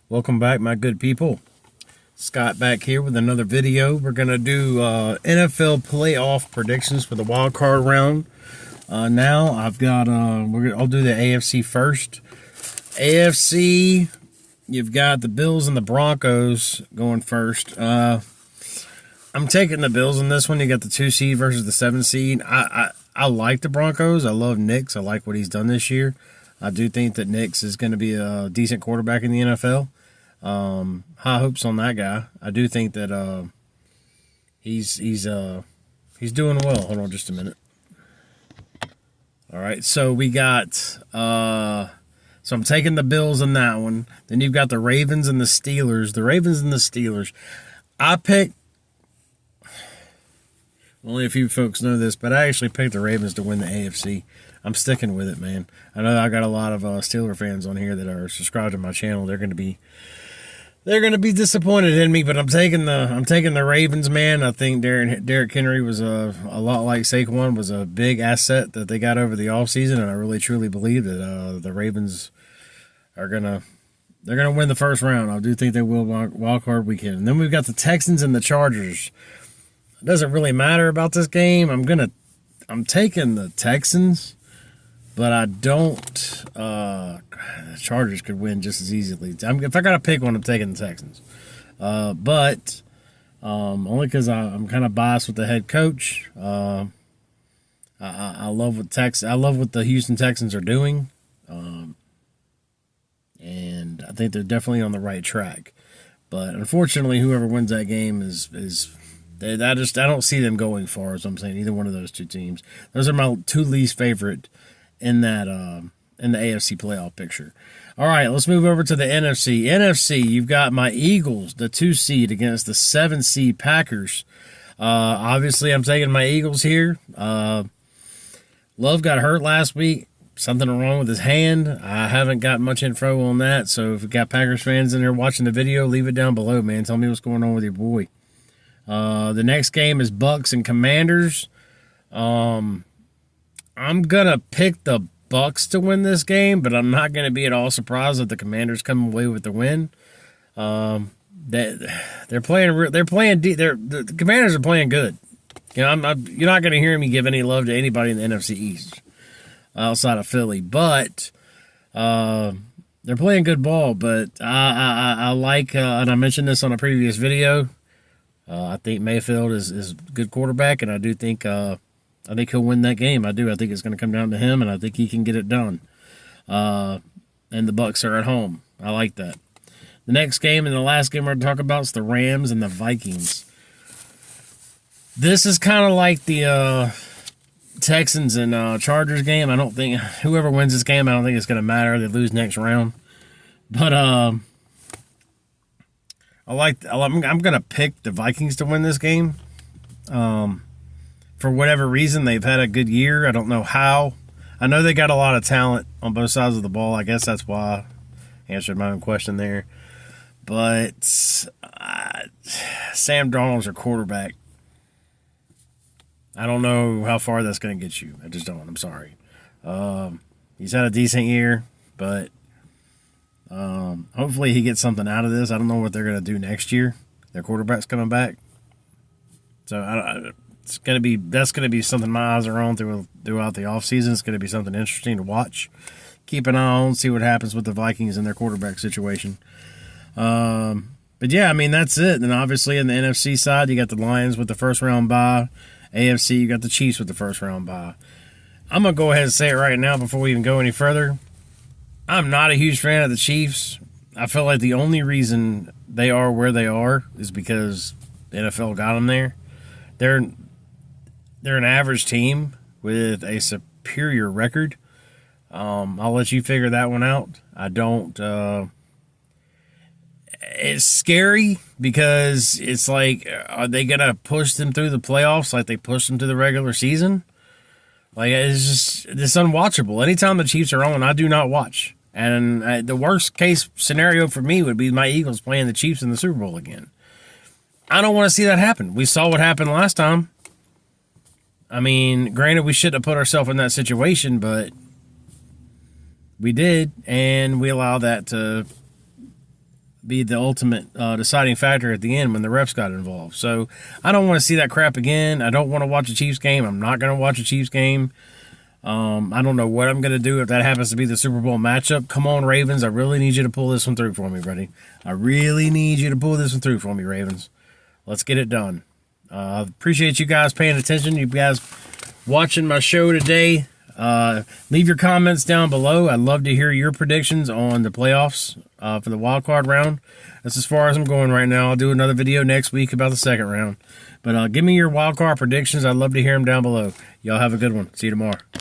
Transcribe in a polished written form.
Welcome back, my good people. Scott back here with another video. We're going to do NFL playoff predictions for the wild card round. Now I've got, I'll do the AFC first. AFC, you've got the Bills and the Broncos going first. I'm taking the Bills in this one. You got the 2 seed versus the 7 seed. I like the Broncos. I love Nix. I like what he's done this year. I do think that Nix is going to be a decent quarterback in the NFL. High hopes on that guy. I do think that he's doing well. Hold on just a minute. All right, so we got so I'm taking the Bills in that one. Then you've got the Ravens and the Steelers. The Ravens and the Steelers. I picked, only a few folks know this, but I actually picked the Ravens to win the AFC. I'm sticking with it, man. I know I got a lot of Steeler fans on here that are subscribed to my channel. They're going to be disappointed in me, but I'm taking the Ravens, man. I think Derrick Henry was a lot like Saquon, was a big asset that they got over the offseason, and I really truly believe that the Ravens are gonna win the first round. I do think they will wild card weekend. And then we've got the Texans and the Chargers. It doesn't really matter about this game. I'm taking the Texans, but I don't. The Chargers could win just as easily. If I got to pick one, I'm taking the Texans. But only because I'm kind of biased with the head coach. I love what the Houston Texans are doing, and I think they're definitely on the right track. But unfortunately, whoever wins that game I don't see them going far. As I'm saying, either one of those two teams. Those are my two least favorite in that in the AFC playoff picture. All right, let's move over to the NFC. NFC, you've got my Eagles, the 2 seed against the 7 seed Packers. Obviously, I'm taking my Eagles here. Love got hurt last week. Something wrong with his hand. I haven't got much info on that, so if you got Packers fans in there watching the video, leave it down below, man. Tell me what's going on with your boy. The next game is Bucks and Commanders. I'm gonna pick the Bucks to win this game, but I'm not gonna be at all surprised if the Commanders come away with the win. The Commanders are playing good. You know, you're not gonna hear me give any love to anybody in the NFC East outside of Philly, but they're playing good ball. But I like, and I mentioned this on a previous video. I think Mayfield is a good quarterback, and I do think he'll win that game. I do. I think it's going to come down to him, and I think he can get it done. And the Bucks are at home. I like that. The next game and the last game we're going to talk about is the Rams and the Vikings. This is kind of like the Texans and Chargers game. I don't think whoever wins this game, I don't think it's going to matter. They lose next round. But I'm going to pick the Vikings to win this game. For whatever reason, they've had a good year. I don't know how. I know they got a lot of talent on both sides of the ball. I guess that's why I answered my own question there. But Sam Darnold's your quarterback. I don't know how far that's going to get you. I just don't. I'm sorry. He's had a decent year, but hopefully he gets something out of this. I don't know what they're going to do next year. Their quarterback's coming back. So that's going to be something my eyes are on throughout the offseason. It's going to be something interesting to watch. Keep an eye on, see what happens with the Vikings and their quarterback situation. But yeah, I mean, that's it. And obviously in the NFC side, you got the Lions with the first round bye. AFC, you got the Chiefs with the first round bye. I'm going to go ahead and say it right now before we even go any further. I'm not a huge fan of the Chiefs. I feel like the only reason they are where they are is because the NFL got them there. They're an average team with a superior record. I'll let you figure that one out. I don't. It's scary because it's like, are they gonna push them through the playoffs like they pushed them to the regular season? Like, it's unwatchable. Anytime the Chiefs are on, I do not watch. And the worst case scenario for me would be my Eagles playing the Chiefs in the Super Bowl again. I don't want to see that happen. We saw what happened last time. I mean, granted, we shouldn't have put ourselves in that situation, but we did, and we allowed that to be the ultimate deciding factor at the end when the refs got involved. So I don't want to see that crap again. I don't want to watch a Chiefs game. I'm not going to watch a Chiefs game. I don't know what I'm going to do if that happens to be the Super Bowl matchup. Come on, Ravens. I really need you to pull this one through for me, buddy. I really need you to pull this one through for me, Ravens. Let's get it done. Appreciate you guys paying attention. You guys watching my show today. Leave your comments down below. I'd love to hear your predictions on the playoffs for the wild card round. That's as far as I'm going right now. I'll do another video next week about the second round. But give me your wild card predictions. I'd love to hear them down below. Y'all have a good one. See you tomorrow.